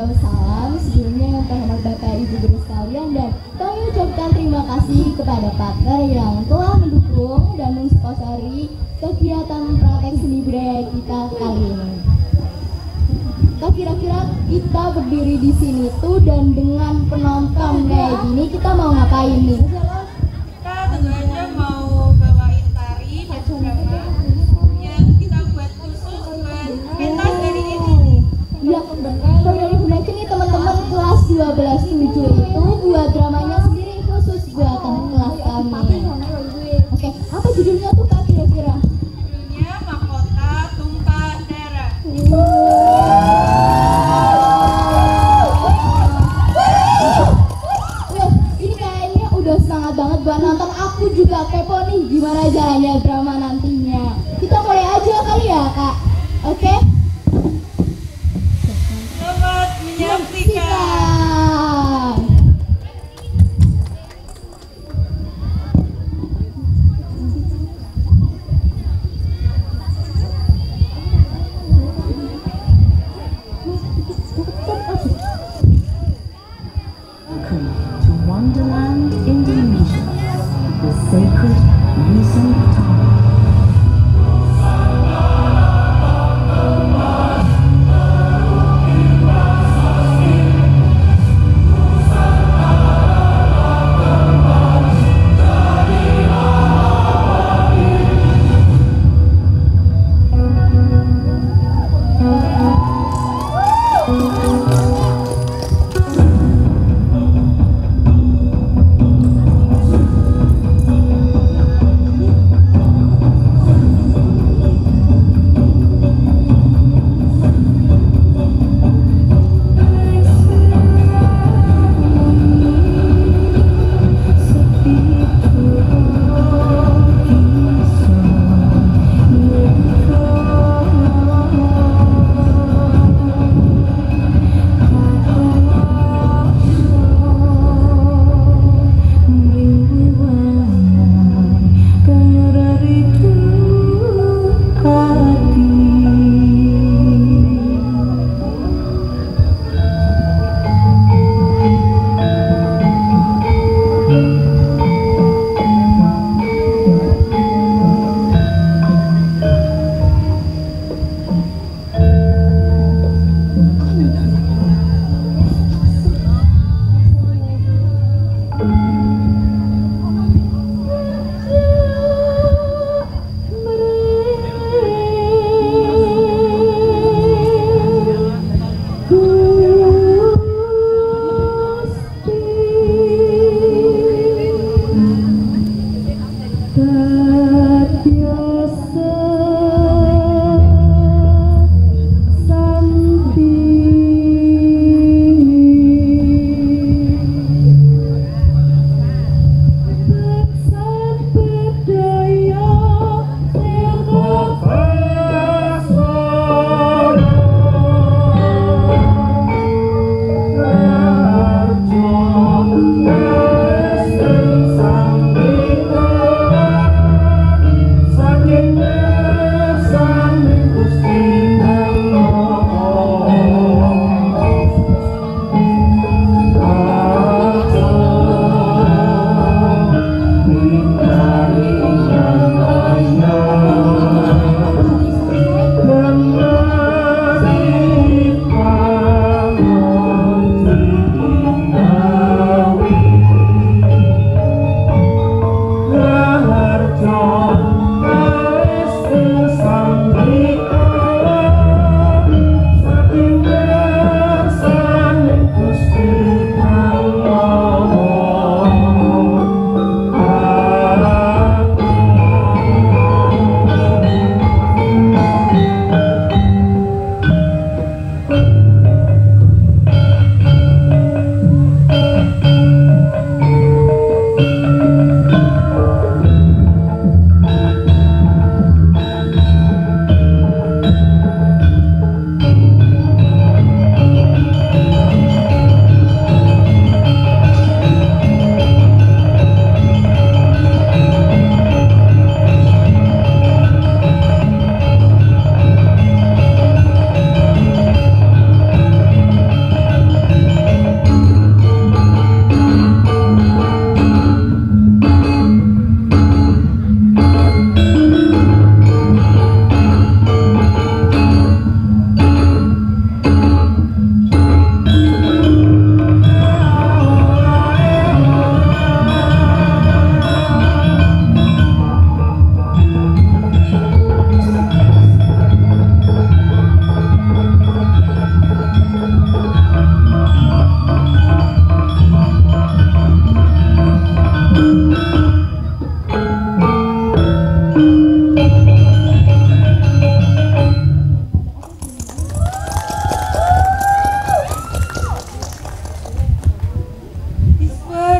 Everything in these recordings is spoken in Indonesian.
Waalaikumsalam. Sebelumnya yang terhormat Bapak Ibu Guru sekalian, dan kami ucapkan terima kasih kepada pakar yang telah mendukung dan mensponsori kegiatan praktek seni budaya kita kali ini. Kak, kira-kira kita berdiri di sini tuh dan dengan penonton kayak gini kita mau ngapain nih? Kak, tentu aja mau bawain tari dan drama yang kita buat khusus buat pentas dari ini. Iya, kalau dari Bunda nih teman-teman kelas 12-7 itu buat dramanya sendiri khusus buat kelas kami. Oke, apa judulnya tuh Kak kira-kira? Judulnya Mahkota Tumpah Darah. Ini kayaknya udah semangat banget buat nonton. Aku juga kepo nih gimana jalannya drama nantinya. Kita mulai aja kali ya Kak. Oke? Selamat menyaksikan. Sikat. Welcome to Wonderland, Indonesia, the sacred Nusantara.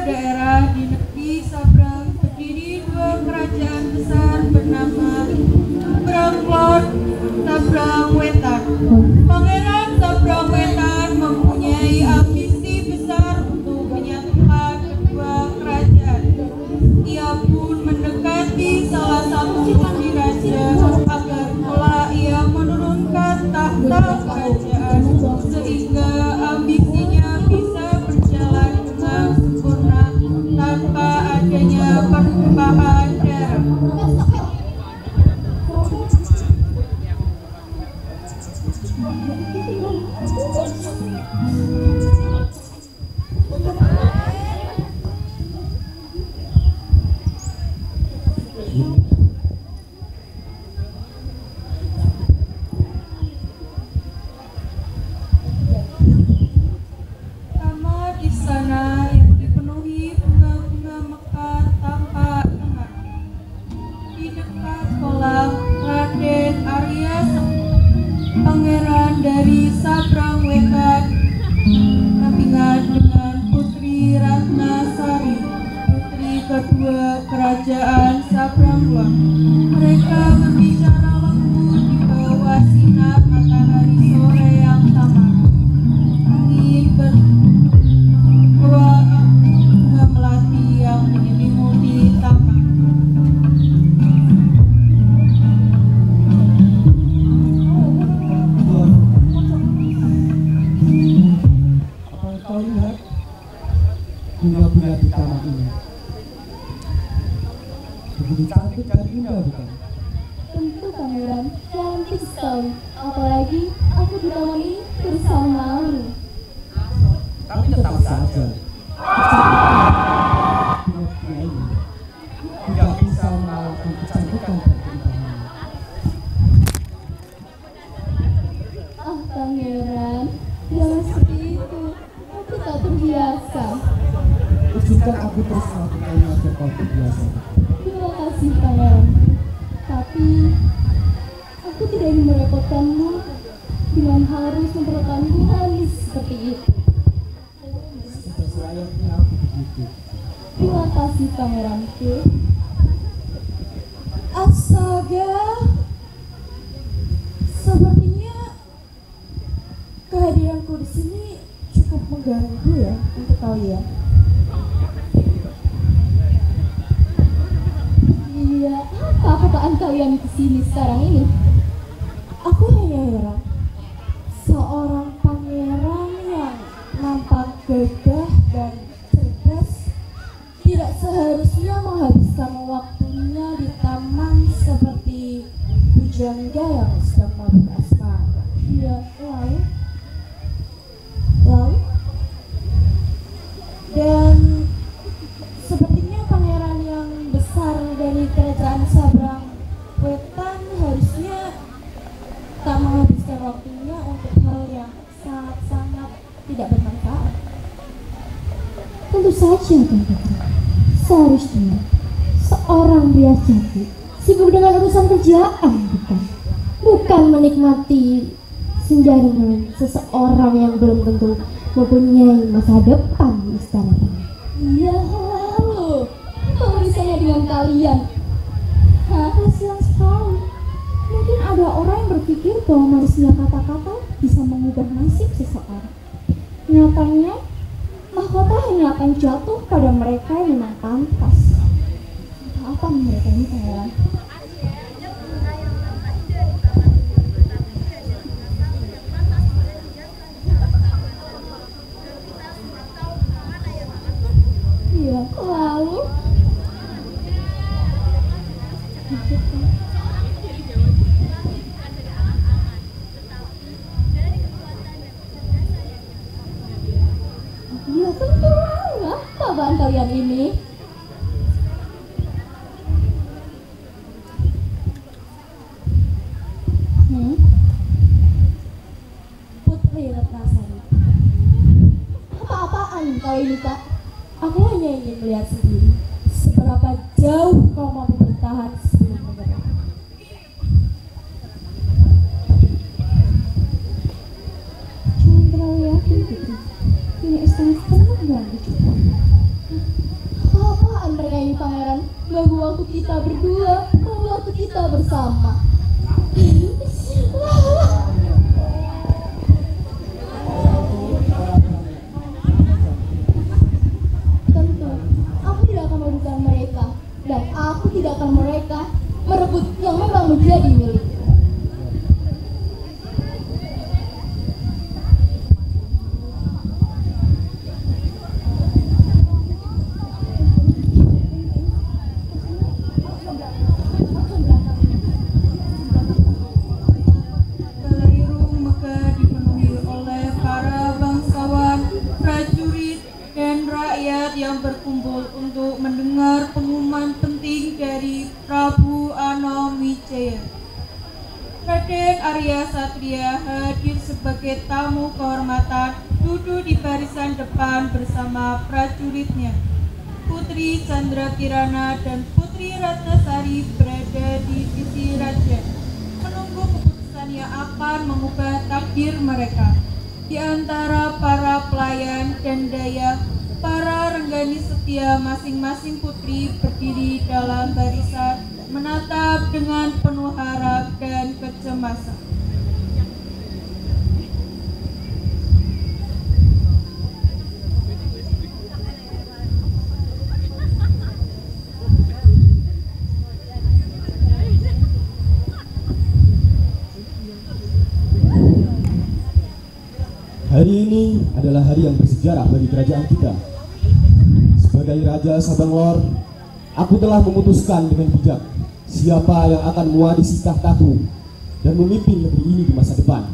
daerah di negeri Sabrang berdiri dua kerajaan besar bernama Branglor, Sabrang Wetan. Pangeran Sabrang Wetan mempunyai ambisi besar untuk menyatukan kedua kerajaan. Ia pun mendekati salah satu putri raja agar kelak ia menurunkan tahta kerajaan sehingga ambisinya bisa berjalan dengan sempurna tanpa adanya pertumpahan darah. Kamar istana yang dipenuhi bunga-bunga mekar tampak hangat. Di dekat kolam, Raden Arya pangeran dari Sabrang Wetan sampingan dengan Putri Ratnasari, putri kedua kerajaan Sabrangloa. Mereka berbicara lembut di bawah sinar matahari sore yang tamam. Angin berbawa bunga melati yang menyelimuti taman. Apa kau lihat bunga-bunga di taman ini? Begitu cantik dan indah, bukan? Tentu pangeran, cantik sekali. Apalagi aku di taman ini bersamamu. Tapi tetap saja, bunga-bunga ini tidak bisa mengalahkan kecantikan dan keindahannya. Ah pangeran, jangan seperti itu. Aku tak terbiasa. Izinkan aku terus melakukannya agar kau terbiasa. Terima kasih pangeran. Tapi aku tidak ingin merepotkanmu dengan harus memperlakukanmu manis seperti itu. Sudah selayaknya aku begitu. Terima kasih pangeranku. Astaga, sepertinya kehadiranku di sini cukup mengganggu ya untuk kalian. Iya, apa apaan kalian kesini sekarang ini? Aku hanya heran, seorang pangeran yang nampak gagah dan cerdas tidak seharusnya menghabiskan waktunya di taman seperti pujangga yang sedang mabuk asmara. Iya, Lalu, dan sepertinya pangeran yang besar dari kerajaan Sabrang Wetan harusnya tak menghabiskan waktunya untuk hal yang sangat-sangat tidak bermanfaat. tentu saja Tuan Putri. Seharusnya seorang pria cantik sibuk dengan urusan kerjaan, bukan menikmati senja dengan seseorang yang belum tentu mempunyai masa depan di istana ini. Iya, lalu apa urusannya dengan kalian? Kasihan sekali. Mungkin ada orang yang berpikir bahwa manisnya kata-kata bisa mengubah nasib seseorang. Nyatanya, mahkota hanya akan jatuh pada mereka yang memang pantas. Apa mereka ini pangeran? Iya, lalu ya tentu apa bahan kalian ini? Putri Ratnasari, Apa-apaan kau ini kak? aku hanya ingin melihat sendiri seberapa jauh kau mampu bertahan sebelum menyerah. Jangan terlalu yakin Putri. Ini istana tenang dan cukup. Apa-apaan mereka ini pangeran? Ganggu waktu kita berdua, ganggu waktu kita bersama. Tentu, aku tidak akan merugikan mereka, dan aku tidak akan mereka merebut yang memang menjadi milikku. Yang berkumpul untuk mendengar pengumuman penting dari Prabu Anomwijaya. Raden Arya Satria hadir sebagai tamu kehormatan, duduk di barisan depan bersama prajuritnya. Putri Chandra Kirana dan Putri Ratnasari berada di sisi raja, menunggu keputusan yang akan mengubah takdir mereka. Di antara para pelayan dan dayak, para renggani setia masing-masing putri berdiri dalam barisan, menatap dengan penuh harap dan kecemasan. Hari ini adalah hari yang bersejarah bagi kerajaan kita. Sebagai Raja Sabanglor, aku telah memutuskan dengan bijak siapa yang akan mewarisi tahtaku dan memimpin negeri ini di masa depan.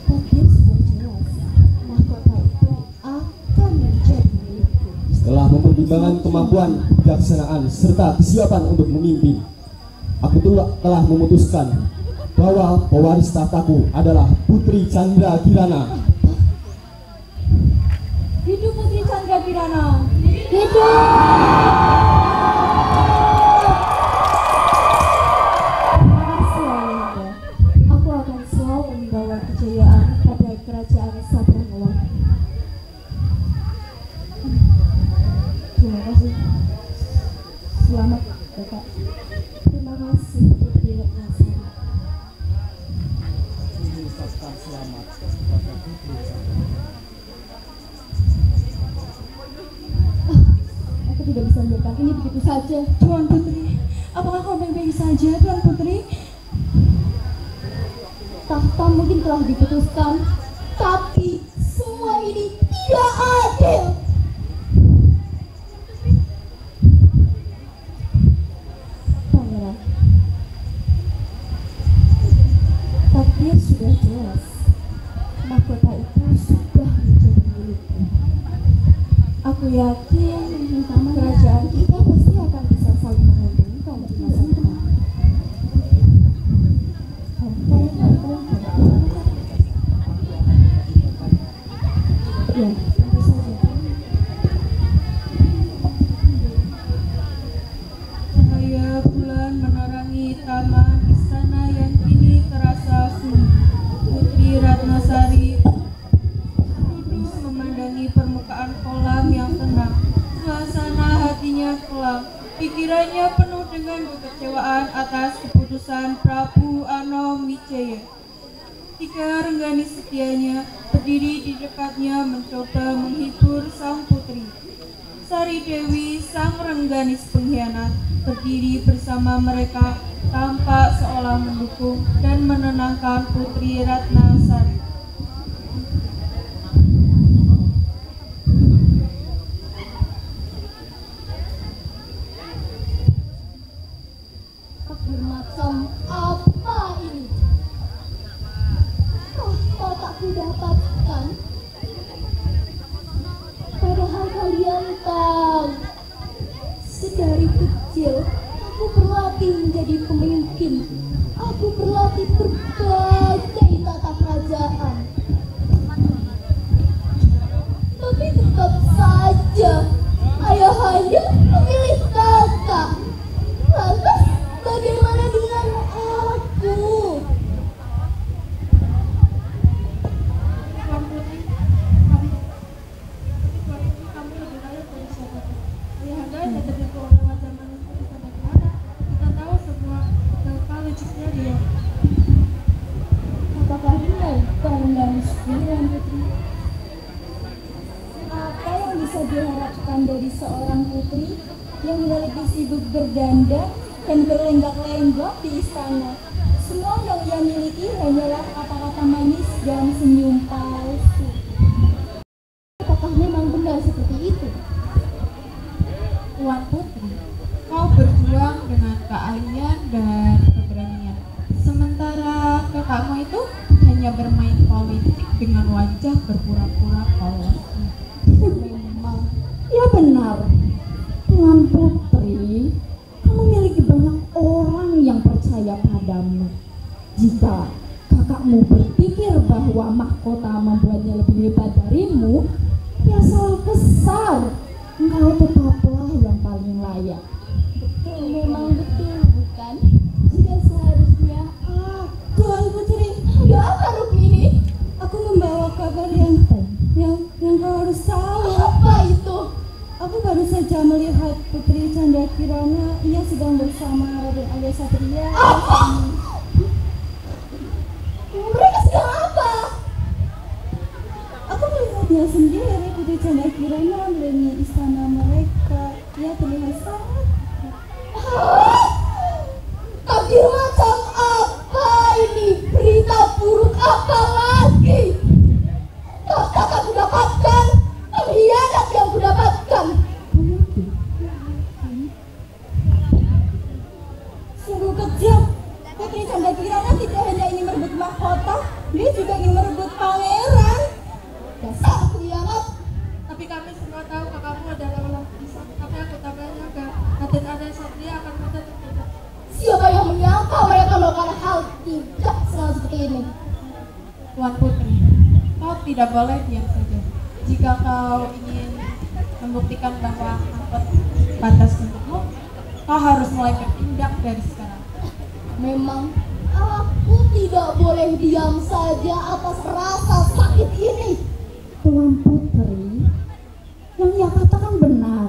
Takdir sudah jelas, mahkota itu akan menjadi milikku. Setelah mempertimbangkan kemampuan, kebijaksanaan, serta kesiapan untuk memimpin, aku telah memutuskan bahwa pewaris tahtaku adalah Putri Chandra Kirana. Hidup Putri Chandra Kirana. Hidup! Terima kasih Ayahanda. Aku akan selalu membawa kejayaan pada kerajaan Sabanglor. Terima kasih. Selamat, Bapak. Terima kasih Putri Ratnasari. Mengucapkan selamat kepada Putri Chandra. Aku tidak bisa membiarkan ini begitu saja. Tuan Putri, apakah kau baik-baik saja, Tuan Putri? Tahta mungkin telah diputuskan, tapi semua ini tidak adil. Pangeran, takdir sudah jelas. Mahkota itu sudah menjadi milikku. Aku yakin kerajaan kita pasti akan bisa saling menguntungkan di masa depan. Ya, tentu saja. Cahaya bulan menerangi taman istana yang kini terasa sunyi. Putri Ratnasari duduk memandangi permukaan kolam yang tenang. Suasana hatinya kelam, pikirannya penuh dengan kekecewaan atas keputusan Prabu Anomwijaya. Tiga renggani setianya berdiri di dekatnya mencoba menghibur sang putri. Sari Dewi, sang rengganis pengkhianat, berdiri bersama mereka, tampak seolah mendukung dan menenangkan Putri Ratnasari. Takdir macam apa ini? Tahta tak kudapatkan. Padahal kalian tahu, sedari kecil aku berlatih menjadi pemimpin. Aku berlatih berbagai tata kerajaan. Tapi tetap saja ayahanda memilih kakak. Lantas bagaimana dengan aku? Tuan Putri, Giliran putri. Apa yang bisa diharapkan dari seorang putri yang memiliki sibuk berdandan dan berlenggak-lenggok di istana? Semua yang ia miliki hanyalah kata-kata manis dan senyum palsu. Apakah memang benar seperti itu? Tuan Putri, kau berjuang dengan keahlian dan keberanian. Sementara kakakmu itu hanya bermain politik dengan wajah berpura-pura polos. Memang, ya benar. Tuan Putri, kamu memiliki banyak orang yang percaya padamu. Jika kakakmu berpikir bahwa mahkota membuatnya lebih hebat darimu, ya salah besar. Engkau tetaplah yang paling layak. Betul, memang betul, bukan? Sudah seharusnya. Tuan Putri, Ada apa Rukmini? aku membawa kabar yang kau harus tahu. Apa itu? Aku baru saja melihat Putri Canda Kirana. Ia sedang bersama Raden Arya Satria. Mereka sedang apa? Aku melihatnya sendiri. Putri Canda Kirana melihat istana mereka. Ia terlihat sangat. Kabar macam apa ini? Berita buruk apa lagi? Tahukah kamu dapatkan? Pengkhianat yang kudapatkan. Sungguh kejam. Putri Canda Kirana tidak hanya ingin merebut mahkota, dia juga ingin merebut pangeran. Dasar pengkhianat. Tapi kami semua tahu kakakmu adalah orang bisa. Tapi aku tak menyangka Raden Arya Satria akan mudah terjebak. Siapa yang menyangka mereka melakukan hal tidak senang seperti ini? Tuan Putri, kau tidak boleh diam saja. Jika kau ingin membuktikan bahwa angkot pantas untukmu, kau harus mulai bertindak dari sekarang. Memang aku tidak boleh diam saja atas rasa sakit ini. Tuan Putri, yang ia katakan benar.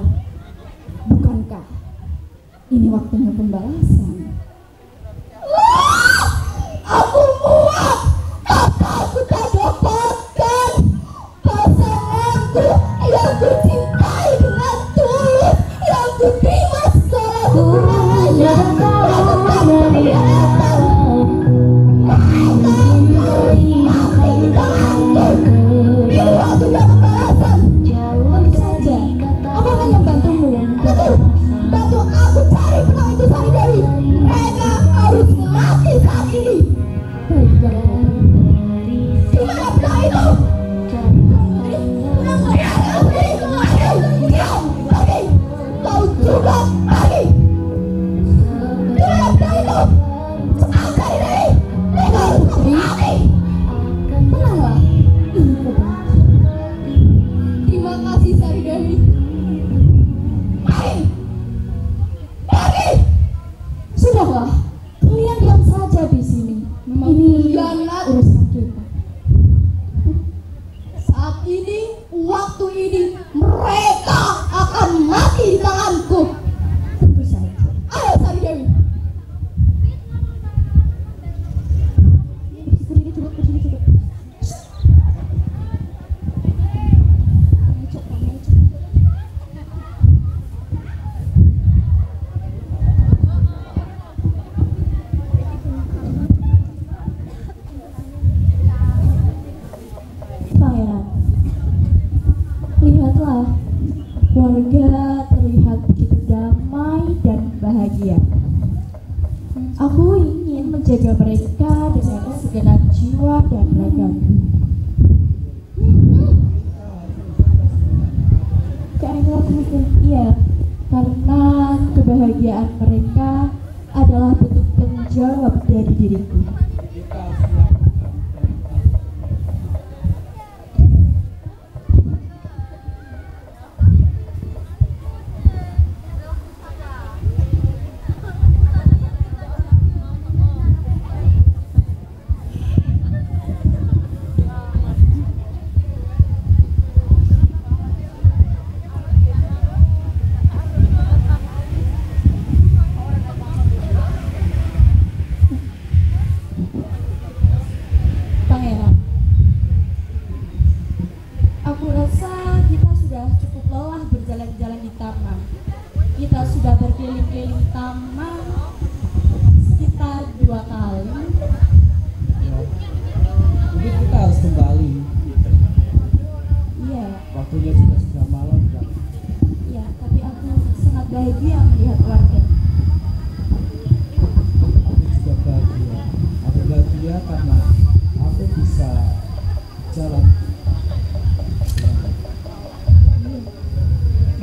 Bukankah ini waktunya pembalasan? Aku muak. Aku tak dapatkan pasanganku yang kucintai dengan tulus, yang kuterima secara huranya. Aku tak kelihatan. Ini waktunya pembalasan. Tentu saja, aku akan membantumu. Bantu aku cari benang itu Sari Dewi. Mereka harus mati saat ini. Baiklah. Di mana benang itu? Benang saya pergi. Kau juga pergi. Di mana benang itu? Cepat Sari Dewi. Mereka harus mati. Tenanglah. Ini kebenaran. Terima kasih Sari Dewi. Pergi. Pergi. Sudahlah, kalian diam saja di sini. Ini Khianat. urusan kita. Saat ini, waktu ini, mereka akan mati di tanganku. Tentu saja. Ayo Sari Dewi. Berdiri cepat, berdiri cepat. Pangeran, lihatlah, warga terlihat begitu damai dan bahagia. Aku ingin menjaga mereka dengan segenap jiwa dan ragaku. Iya, karena kebahagiaan mereka adalah bentuk tanggung jawab dari diriku.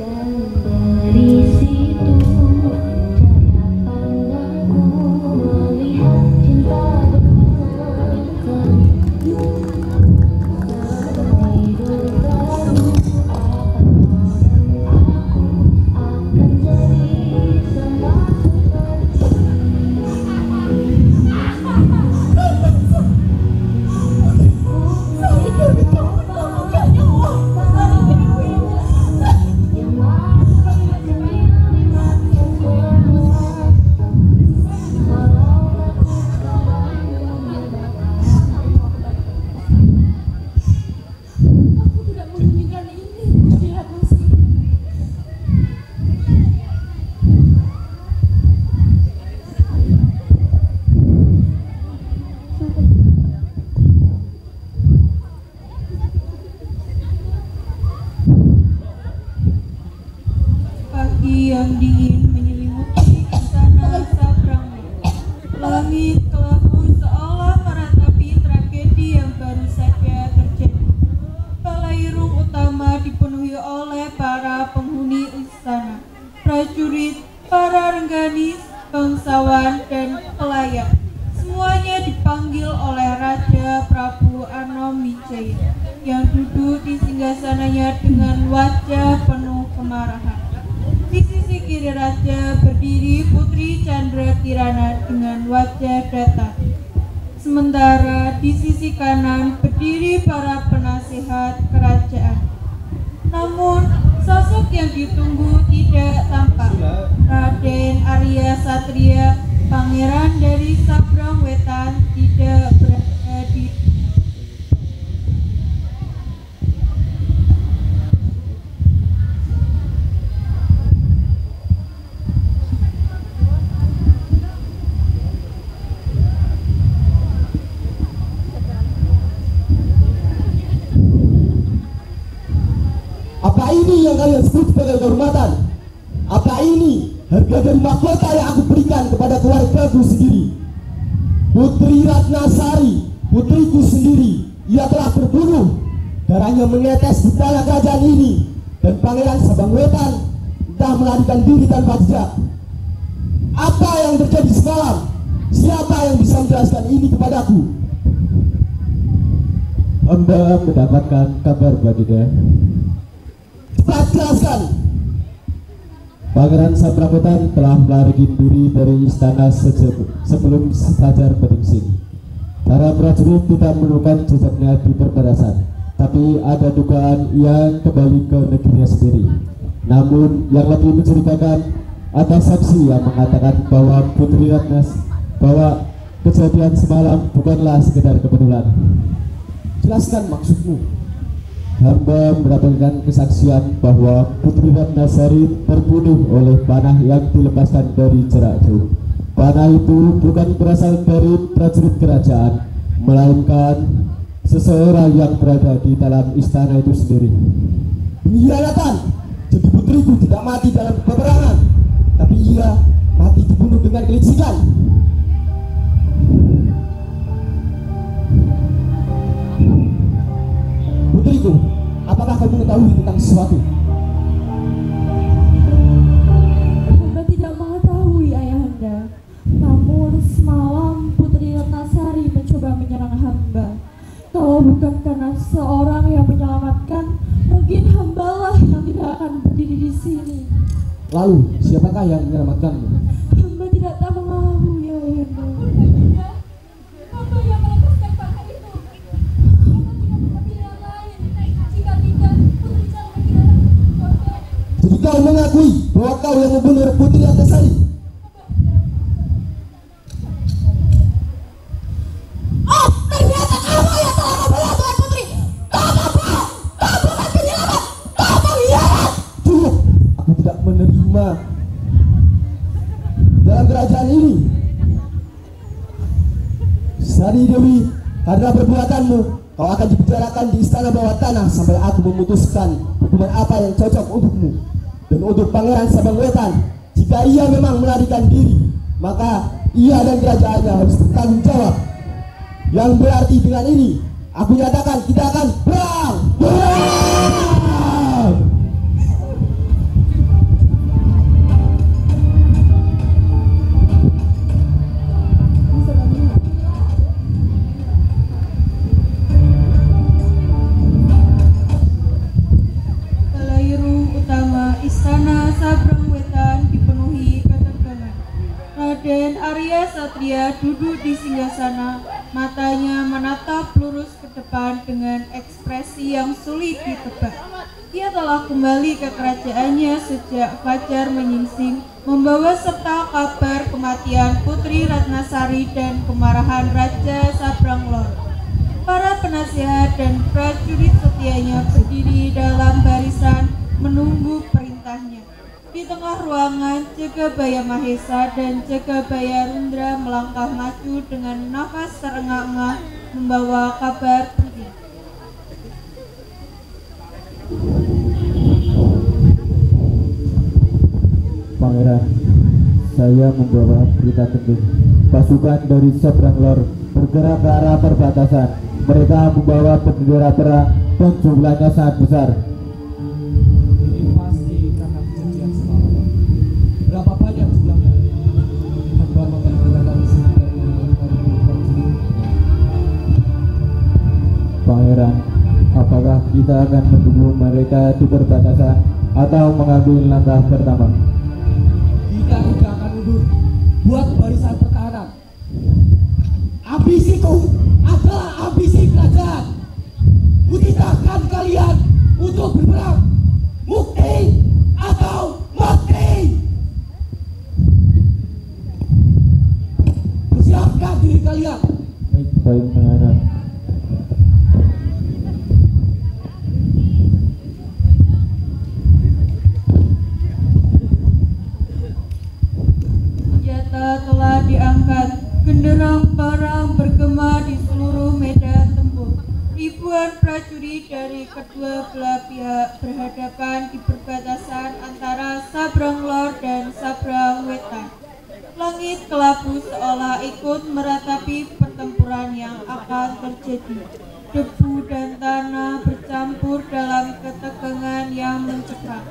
Dan dari situ cahaya pandangku melihat cinta bermekaran. Seperti dugaanmu akan dan aku akan jadi sama yang dingin menyelimuti istana Sabrang. Langit kelabu seolah meratapi tragedi yang baru saja terjadi. Palairung utama dipenuhi oleh para penghuni istana, prajurit, para rengganis, bangsawan, dan pelayan. Semuanya dipanggil oleh Raja Prabu Anowijaya yang duduk di singgasananya dengan wajah penuh kemarahan. Di sisi kiri raja berdiri Putri Chandra Kirana dengan wajah datar. Sementara di sisi kanan berdiri para penasehat kerajaan. Namun sosok yang ditunggu tidak tampak. Raden Arya Satria, pangeran dari Sabrang Wetan, tidak berada di Apa ini yang kalian sebut sebagai kehormatan? Apa ini harga dari mahkota yang aku berikan kepada keluargaku sendiri? Putri Ratnasari, putriku sendiri, ia telah terbunuh. Darahnya menetes di tanah kerajaan ini. Dan Pangeran Sabang Wetan entah melarikan diri tanpa jejak. Apa yang terjadi semalam? Siapa yang bisa menjelaskan ini kepadaku? Hamba mendapatkan kabar, Baginda. Cepat jelaskan. Pangeran Sabrang Wetan telah melarikan diri dari istana sebelum Fajar Beringsing. Para prajurit tidak menemukan jejaknya di perbatasan, tapi ada dugaan ia kembali ke negerinya sendiri. Namun yang lebih mencurigakan, ada saksi yang mengatakan bahwa Putri Ratnas bahwa kejadian semalam bukanlah sekedar kebetulan. Jelaskan maksudmu. Hamba mendapatkan kesaksian bahwa Putri Ratnasari terbunuh oleh panah yang dilepaskan dari jarak jauh. Panah itu bukan berasal dari prajurit kerajaan, melainkan seseorang yang berada di dalam istana itu sendiri. Pengkhianatan. Jadi putriku tidak mati dalam peperangan, tapi ia mati dibunuh dengan kelicikan. Putriku, apakah kamu mengetahui tentang sesuatu? Hamba tidak mengetahui, Ayahanda. Namun semalam Putri Ratnasari mencoba menyerang hamba. Kalau bukan karena seorang yang menyelamatkan, mungkin hambalah yang tidak akan berdiri di sini. Lalu, siapakah yang menyelamatkanmu? Hamba tidak tahu mengetahui, Ayahanda. Hamba yang melepaskan panah itu. Hamba tidak punya pilihan lain. Jika tidak, Putri Chandra Kirana korban. Jadi kau mengakui bahwa kau yang membunuh Putri Ratnasari? Oh, ternyata kamu yang telah membunuh Tuan Putri. Kau bohong. Kau bukan penyelamat. Kau pengkhianat. Cukup, aku tidak menerima dalam kerajaan ini. Sari Dewi, karena perbuatanmu, kau akan dipenjarakan di istana bawah tanah sampai aku memutuskan hukuman apa yang cocok untukmu dan untuk Pangeran Sabang Wetan. Jika ia memang melarikan diri, maka ia dan kerajaannya harus bertanggung jawab. Yang berarti dengan ini, aku nyatakan kita akan perang. Perang! Arya Satria duduk di singgasana, matanya menatap lurus ke depan dengan ekspresi yang sulit ditebak. Ia telah kembali ke kerajaannya sejak fajar menyingsing, membawa serta kabar kematian Putri Ratnasari dan kemarahan Raja Sabranglor. Para penasihat dan prajurit setianya berdiri dalam barisan menunggu perintahnya. Di tengah ruangan, Jagabaya Mahesa dan Jagabaya Rundra melangkah maju dengan nafas terengah-engah membawa kabar penting. Pangeran, saya membawa berita penting. Pasukan dari Sabranglor bergerak ke arah perbatasan. Mereka membawa bendera perang dan jumlahnya sangat besar. Ini pasti karena kejadian semalam. Berapa banyak jumlahnya? Hamba mengatakan sebenarnya prajurit. Pangeran, apakah kita akan menunggu mereka di perbatasan atau mengambil langkah pertama? Kita tidak akan mundur. Buat barisan pertahanan. Ambisiku adalah ambisi kerajaan. Kutitahkan kalian untuk berperang. Mukti atau mati. Persiapkan diri kalian. Baik, Pangeran. Senjata telah diangkat, genderang perang bergema di seluruh medan tempur. Ribuan prajurit dari kedua belah pihak berhadapan di perbatasan antara Sabranglor dan Sabrangwetan. Langit kelabu seolah ikut meratapi pertempuran yang akan terjadi. Debu dan tanah bercampur dalam ketegangan yang mencekam.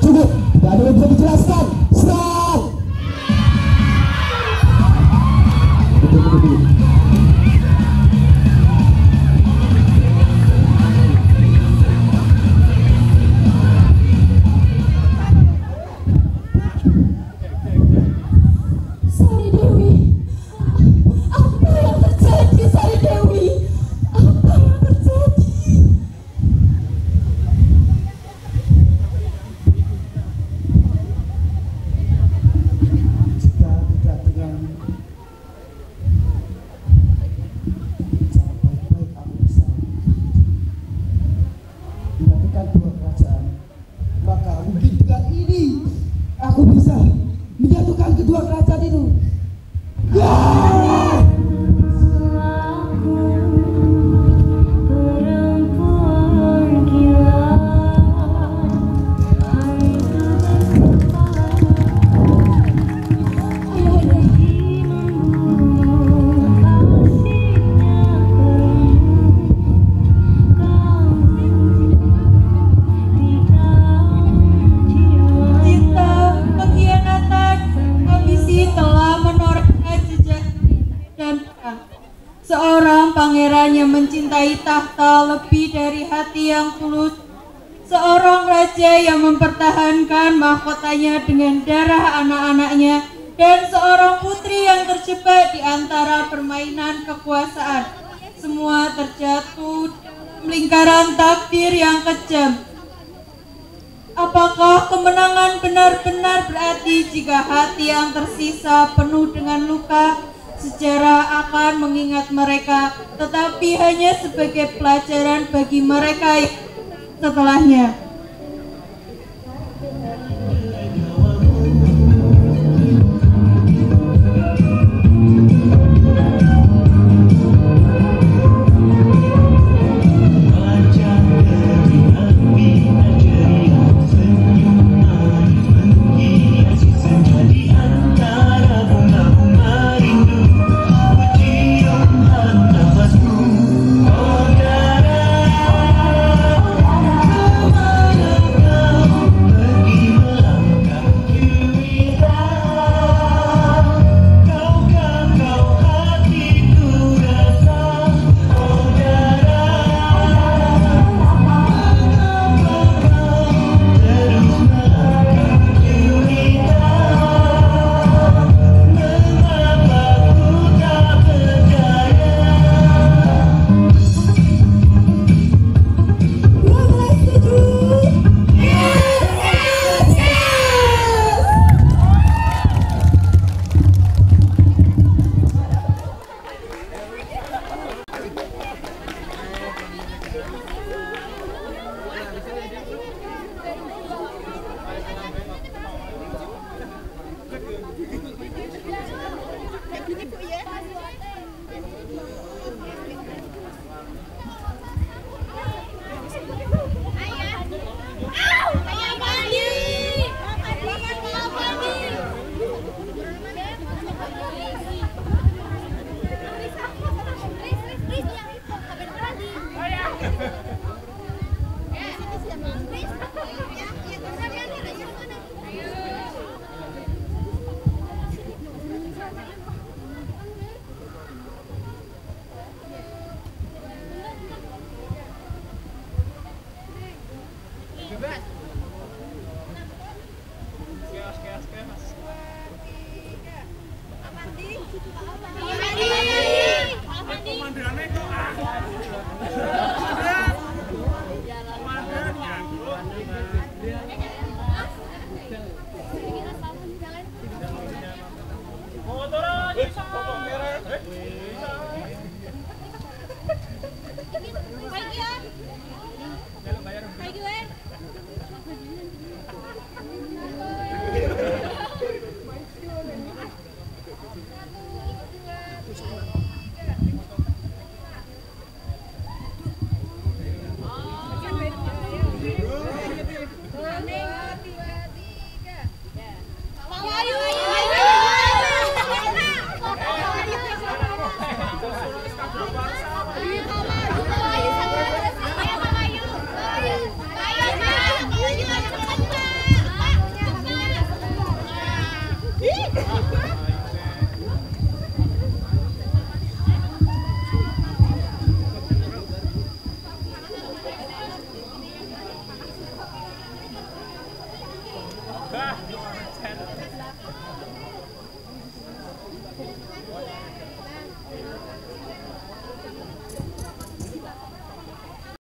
Cukup, tidak ada yang bisa dijelaskan. Serang! Betul. Sari Dewi, apa yang terjadi, Sari Dewi? Apa yang terjadi? Jika tidak dengan cara baik-baik aku bisa menyatukan dua kerajaan, maka mungkin dengan ini aku bisa menyatukan kedua kerajaan itu. Perempuan gila, hantu Ayahanda, Cinta, pengkhianatan, ambisi telah menorehkan jejak dan perang. Seorang pangeran yang mencintai tahta lebih dari hati yang tulus. Seorang raja yang mempertahankan mahkotanya dengan darah anak-anaknya. Dan seorang putri yang terjebak di antara permainan kekuasaan. Semua terjatuh dalam lingkaran takdir yang kejam. Apakah kemenangan benar-benar berarti jika hati yang tersisa penuh dengan luka? Sejarah akan mengingat mereka, tetapi hanya sebagai pelajaran bagi mereka yang setelahnya.